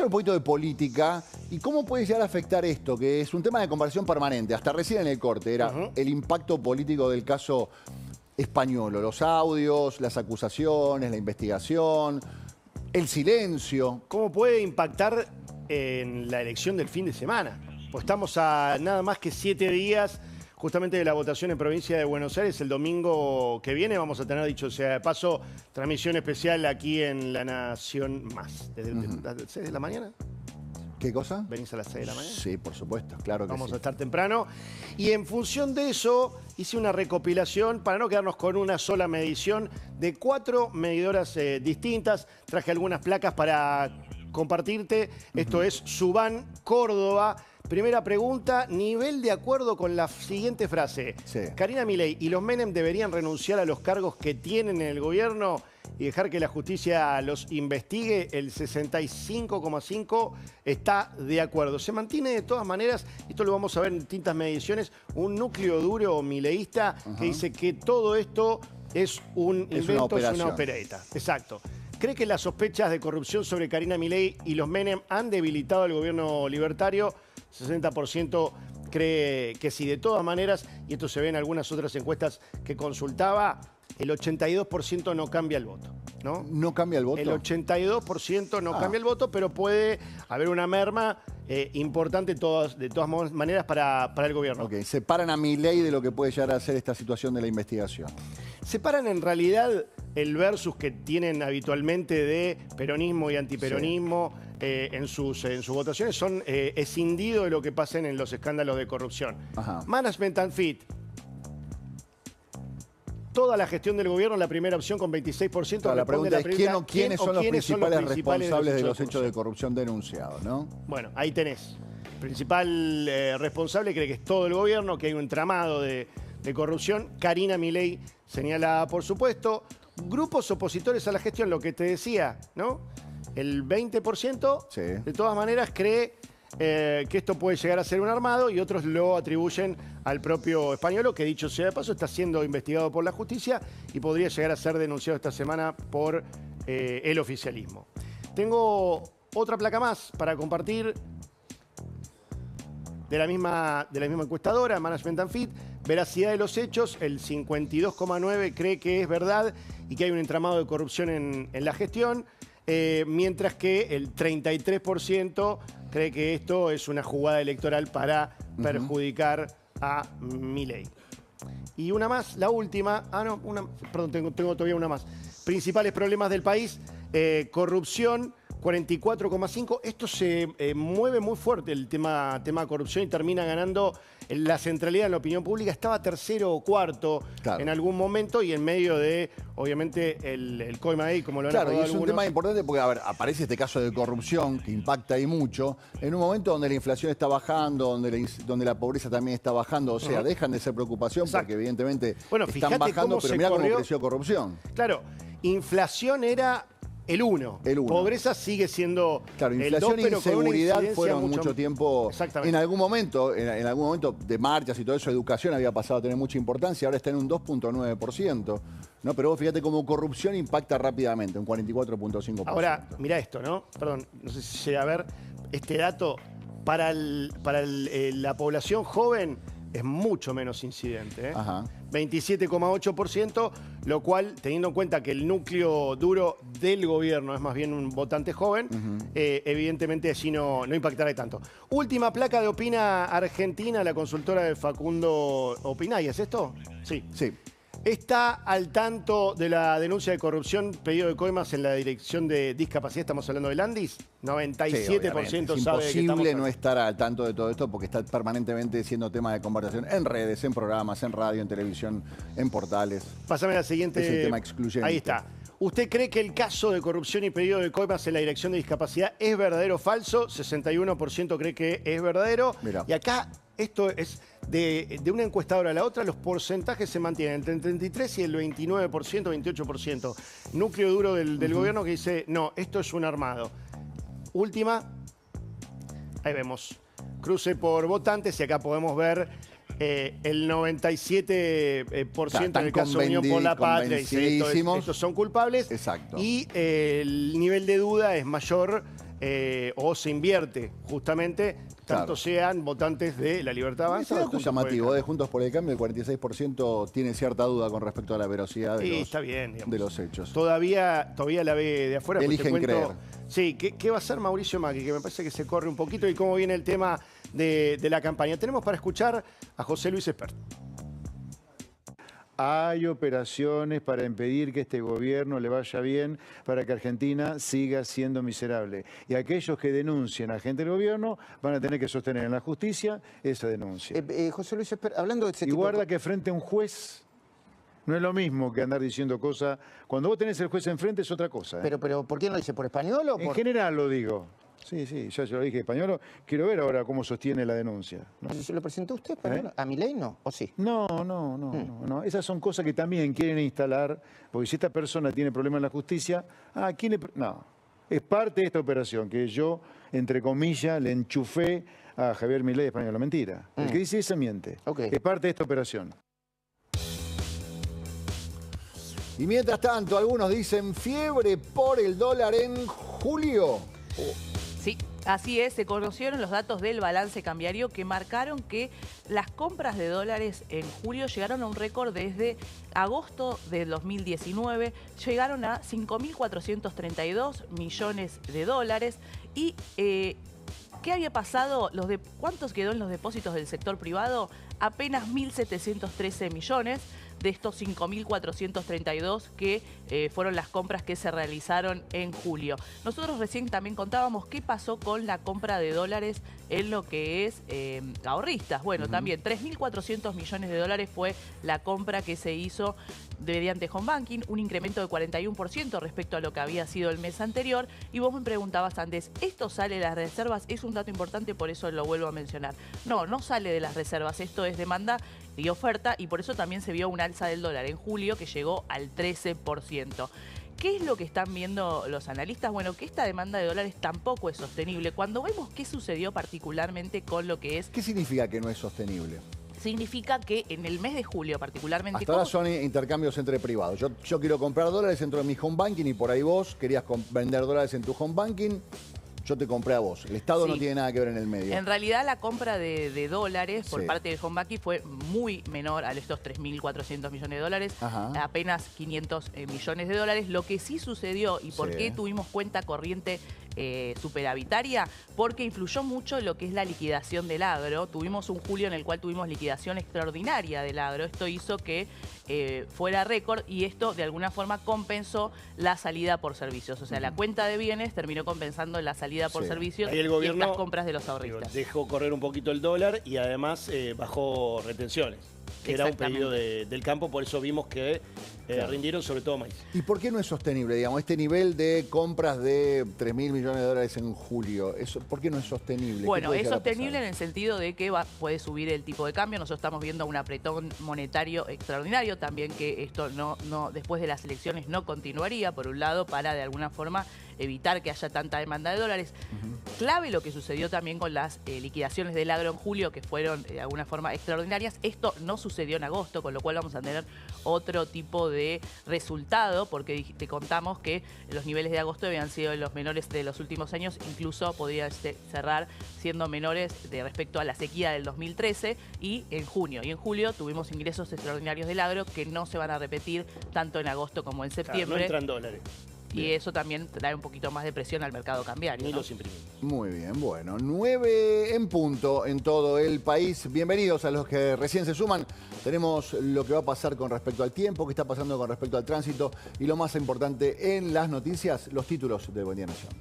hablar un poquito de política y cómo puede llegar a afectar esto, que es un tema de conversación permanente. Hasta recién en el corte era el impacto político del caso Españolo, los audios, las acusaciones, la investigación, el silencio. ¿Cómo puede impactar en la elección del fin de semana? Pues estamos a nada más que 7 días justamente de la votación en provincia de Buenos Aires. El domingo que viene vamos a tener, dicho sea de paso, transmisión especial aquí en La Nación Más. Desde las 6 de la mañana. ¿Qué cosa? ¿Venís a las 6 de la mañana? Sí, por supuesto, claro que Vamos sí. a estar temprano. Y en función de eso, hice una recopilación para no quedarnos con una sola medición de 4 medidoras distintas. Traje algunas placas para compartirte. Esto es Subán, Córdoba. Primera pregunta, nivel de acuerdo con la siguiente frase. Sí. Karina Milei y los Menem deberían renunciar a los cargos que tienen en el gobierno y dejar que la justicia los investigue. El 65,5% está de acuerdo. Se mantiene de todas maneras, esto lo vamos a ver en distintas mediciones, un núcleo duro mileísta que dice que todo esto es un invento, es una opereta. Exacto. ¿Cree que las sospechas de corrupción sobre Karina Milei y los Menem han debilitado al gobierno libertario? 60% cree que sí. De todas maneras, y esto se ve en algunas otras encuestas que consultaba, el 82% no cambia el voto, ¿no? ¿No cambia el voto? El 82% no cambia el voto, pero puede haber una merma importante de todas maneras para el gobierno. Ok, separan a Milei de lo que puede llegar a ser esta situación de la investigación. Separan en realidad el versus que tienen habitualmente de peronismo y antiperonismo en sus votaciones. Son escindidos de lo que pasen en los escándalos de corrupción. Management and Fit. Toda la gestión del gobierno, la primera opción con 26%. Claro, la pregunta es ¿quiénes son los principales responsables de los hechos de corrupción denunciados, ¿no? Bueno, ahí tenés. El principal responsable cree que es todo el gobierno, que hay un entramado de corrupción. Karina Milei señala, por supuesto. Grupos opositores a la gestión, lo que te decía, ¿no? El 20%, de todas maneras, cree que esto puede llegar a ser un armado y otros lo atribuyen al propio Españolo, que dicho sea de paso, está siendo investigado por la justicia y podría llegar a ser denunciado esta semana por el oficialismo. Tengo otra placa más para compartir de la misma encuestadora, Management and Fit. Veracidad de los hechos, el 52,9% cree que es verdad y que hay un entramado de corrupción en la gestión, mientras que el 33% cree que esto es una jugada electoral para perjudicar a Milei. Y una más, la última. Perdón, tengo todavía una más. Principales problemas del país, corrupción, 44,5%. Esto se mueve muy fuerte, el tema corrupción, y termina ganando la centralidad en la opinión pública. Estaba tercero o cuarto en algún momento y en medio de, obviamente, el COIMADEI, como lo han Claro, y es algunos. un tema importante porque, a ver, aparece este caso de corrupción que impacta ahí mucho, en un momento donde la inflación está bajando, donde la pobreza también está bajando, o sea, dejan de ser preocupación porque evidentemente están bajando, pero mirá cómo creció corrupción. Claro, inflación era el 1. Pobreza sigue siendo inflación el 2, e inseguridad fueron mucho tiempo. Exactamente. En algún momento de marchas y todo eso, educación había pasado a tener mucha importancia, ahora está en un 2,9%. ¿No? Pero vos fíjate cómo corrupción impacta rápidamente, un 44,5%. Ahora, mirá esto, ¿no? Perdón, no sé si llega a ver este dato. Para la población joven es mucho menos incidente, 27,8%, lo cual, teniendo en cuenta que el núcleo duro del gobierno es más bien un votante joven, evidentemente así no impactará tanto. Última placa de Opina Argentina, la consultora de Facundo Opinay, ¿es esto? Sí. Está al tanto de la denuncia de corrupción, pedido de coimas en la Dirección de Discapacidad. Estamos hablando del Andis. 97% es sabe que imposible no estar al tanto de todo esto porque está permanentemente siendo tema de conversación en redes, en programas, en radio, en televisión, en portales. Pásame la siguiente. Es el tema excluyente. Ahí está. ¿Usted cree que el caso de corrupción y pedido de coimas en la Dirección de Discapacidad es verdadero o falso? 61% cree que es verdadero. Mirá. Y acá, esto es de una encuestadora a la otra, los porcentajes se mantienen entre el 33 y el 29%, 28%. Núcleo duro del gobierno que dice, no, esto es un armado. Última, ahí vemos, cruce por votantes y acá podemos ver el 97% en el caso de Unión por la Patria. Dice, estos son culpables. Exacto. Y el nivel de duda es mayor o se invierte justamente, tanto Claro. sean votantes de La Libertad Avanza. Es o algo Juntos por el llamativo, Cambio. de Juntos por el Cambio, el 46% tiene cierta duda con respecto a la veracidad Sí, está bien, digamos. de los hechos. Todavía la ve de afuera. pues te Eligen cuento, creer. Sí, ¿qué va a hacer Mauricio Macri? Que me parece que se corre un poquito y cómo viene el tema de la campaña. Tenemos para escuchar a José Luis Espert. Hay operaciones para impedir que este gobierno le vaya bien, para que Argentina siga siendo miserable. Y aquellos que denuncien a gente del gobierno van a tener que sostener en la justicia esa denuncia. José Luis, hablando de ese Y tipo guarda que frente a un juez no es lo mismo que andar diciendo cosas. Cuando vos tenés el juez enfrente es otra cosa. pero ¿por qué no lo dice? ¿Por español o En por...? general lo digo. Sí, ya yo lo dije español. Quiero ver ahora cómo sostiene la denuncia. ¿No? ¿Se lo presentó usted español? ¿A Milei no? ¿O sí? No. Esas son cosas que también quieren instalar, porque si esta persona tiene problemas en la justicia, ¿quién le...? No. Es parte de esta operación que yo, entre comillas, le enchufé a Javier Milei español. La mentira. El que dice eso miente. Ok. Es parte de esta operación. Y mientras tanto, algunos dicen fiebre por el dólar en julio. Sí, así es, se conocieron los datos del balance cambiario que marcaron que las compras de dólares en julio llegaron a un récord desde agosto del 2019, llegaron a 5.432 millones de dólares y... ¿qué había pasado? ¿Cuántos quedó en los depósitos del sector privado? Apenas 1.713 millones de estos 5.432 que fueron las compras que se realizaron en julio. Nosotros recién también contábamos qué pasó con la compra de dólares en lo que es ahorristas. Bueno, también 3.400 millones de dólares fue la compra que se hizo mediante home banking, un incremento de 41% respecto a lo que había sido el mes anterior. Y vos me preguntabas antes, ¿esto sale de las reservas? Es un dato importante, por eso lo vuelvo a mencionar. No sale de las reservas, esto es demanda y oferta, y por eso también se vio un alza del dólar en julio que llegó al 13%. ¿Qué es lo que están viendo los analistas? Bueno, que esta demanda de dólares tampoco es sostenible. Cuando vemos qué sucedió particularmente con lo que es... ¿Qué significa que no es sostenible? Significa que en el mes de julio particularmente... Hasta ahora son intercambios entre privados. Yo quiero comprar dólares dentro de mi home banking y por ahí vos querías vender dólares en tu home banking. Yo te compré a vos. El Estado no Sí. tiene nada que ver en el medio. En realidad la compra de dólares por Sí. parte del home banking fue muy menor a estos 3.400 millones de dólares, Ajá. apenas 500 millones de dólares. Lo que sí sucedió y por Sí. qué tuvimos cuenta corriente superavitaria, porque influyó mucho lo que es la liquidación del agro. Tuvimos un julio en el cual tuvimos liquidación extraordinaria del agro. Esto hizo que fuera récord y esto de alguna forma compensó la salida por servicios. O sea, la cuenta de bienes terminó compensando la salida por Sí. servicios Ahí el y gobierno, estas compras de los ahorristas. dejó correr un poquito el dólar y además bajó retenciones, que era un pedido del campo, por eso vimos que rindieron sobre todo maíz. ¿Y por qué no es sostenible, digamos, este nivel de compras de 3.000 millones de dólares en julio? ¿Por qué no es sostenible? ¿Qué Bueno, puede es llegar a sostenible pasar? en el sentido de que puede subir el tipo de cambio. Nosotros estamos viendo un apretón monetario extraordinario, también que esto no después de las elecciones no continuaría, por un lado, para de alguna forma evitar que haya tanta demanda de dólares. Clave lo que sucedió también con las liquidaciones del agro en julio, que fueron de alguna forma extraordinarias. Esto no sucedió en agosto, con lo cual vamos a tener otro tipo de resultado, porque te contamos que los niveles de agosto habían sido los menores de los últimos años, incluso podría cerrar siendo menores respecto a la sequía del 2013 y en junio. Y en julio tuvimos ingresos extraordinarios del agro que no se van a repetir tanto en agosto como en Claro, septiembre. no entran dólares, Y eso también trae un poquito más de presión al mercado cambiario, ni ¿no? los imprimimos. Muy bien, bueno, 9 en punto en todo el país. Bienvenidos a los que recién se suman. Tenemos lo que va a pasar con respecto al tiempo, qué está pasando con respecto al tránsito y lo más importante en las noticias, los títulos de Buen Día Nación.